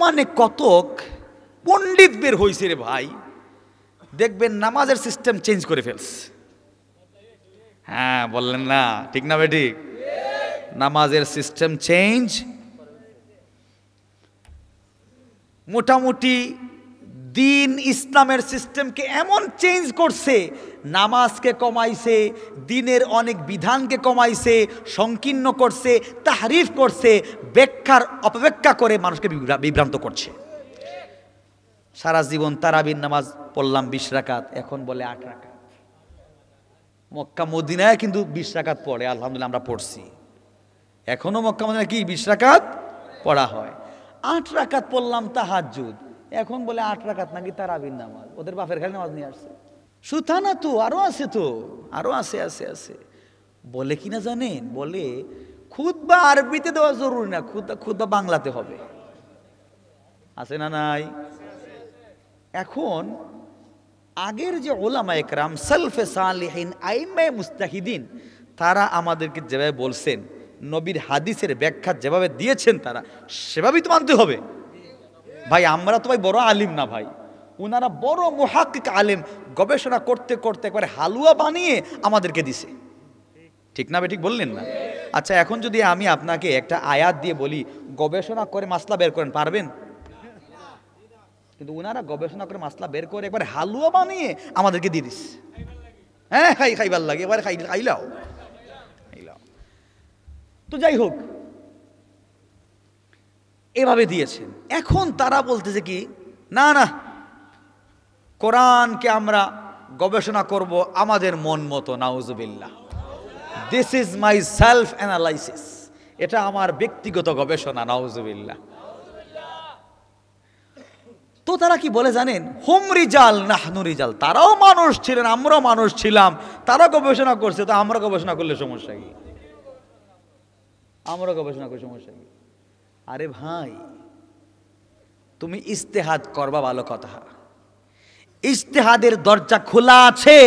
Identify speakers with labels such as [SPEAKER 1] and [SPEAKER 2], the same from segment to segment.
[SPEAKER 1] বর্তমানে কতক পণ্ডিত বের হয়েছে রে ভাই, দেখবেন নামাজের সিস্টেম চেঞ্জ করে ফেলছে। হ্যাঁ বললেন না, ঠিক না বেটি? নামাজের সিস্টেম চেঞ্জ, মোটামুটি দিন ইসলামের সিস্টেমকে এমন চেঞ্জ করছে, নামাজকে কমাইছে, দিনের অনেক বিধানকে কমাইছে, সংকীর্ণ করছে, তাহরিফ করছে, ব্যাখ্যার অপব্যাখ্যা করে মানুষকে বিভ্রান্ত করছে। সারা জীবন তারাবির নামাজ পড়লাম 20 রাকাত, এখন বলে 8 রাকাত। মক্কা মদিনায় কিন্তু 20 রাকাত পড়ে, আলহামদুলিল্লাহ আমরা পড়ছি, এখনো মক্কা মদিনায় কি 20 রাকাত পড়া হয়। 8 রাকাত পড়লাম তাহাজ্জুদ, এখন বলে 8 রাকাত নাকি তারাবির নামাজ, ওদের বাপের খালি নামাজ নিয়ে আসছে। সুতা না তো, আরো আছে, তো আরো আছে আছে আছে। বলে কিনা জানেন, বলে খুতবা আরবিতে দেওয়া জরুরি না, খুতবা বাংলাতে হবে। আছে না নাই? এখন আগের যে ওলামা একরাম সালফে সালিহিন আইম্মায়ে মুস্তাহিদিন, তারা আমাদেরকে যেভাবে বলছেন, নবীর হাদিসের ব্যাখ্যা যেভাবে দিয়েছেন, তারা সেভাবেই তো মানতে হবে ভাই। আমরা তো ভাই বড় আলিম না ভাই, ওনারা বড় মুহাক্কিক আলেম, গবেষণা করতে করতে একবারে হালুয়া বানিয়ে আমাদেরকে দিছে, ঠিক না? ঠিক বললেন না? আচ্ছা, এখন যদি আমি আপনাকে একটা আয়াত দিয়ে বলি গবেষণা করে মাসলা বের করেন, পারবেন? কিন্তু ওনারা গবেষণা করে মাসলা বের করে একবার হালুয়া বানিয়ে আমাদেরকে দিয়ে দিস। হ্যাঁ খাইবার লাগে, এবার খাইলাও। তো যাই হোক, এভাবে দিয়েছেন। এখন তারা বলতেছে কি, না না, কোরআনকে আমরা গবেষণা করব আমাদের মন মতো। নাউজুবিল্লাহ, this is my self analysis, এটা আমার ব্যক্তিগত গবেষণা। নাউজুবিল্লাহ। তো তারা কি বলে জানেন, হুম রিজাল নাহনু রিজাল, তারাও মানুষ ছিলেন, আমরাও মানুষ ছিলাম, তারা গবেষণা করছে, তো আমরা গবেষণা করলে সমস্যা কি? আমরা গবেষণা করে সমস্যা কি? আরে ভাই, তুমি ইজতিহাদ করবা, ভালো কথা, ইজতিহাদের দরজা খোলা আছে,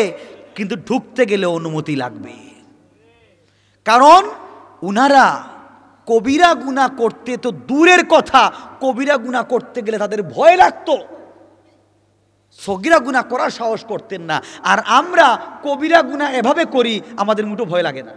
[SPEAKER 1] কিন্তু ঢুকতে গেলে অনুমতি লাগবে। কারণ উনারা কবিরা গুনাহ করতে তো দূরের কথা, কবিরা গুনাহ করতে গেলে তাদের ভয় লাগতো, সগীরা গুনাহ করার সাহস করতেন না। আর আমরা কবিরা গুনাহ এভাবে করি, আমাদের মুঠো ভয় লাগে না।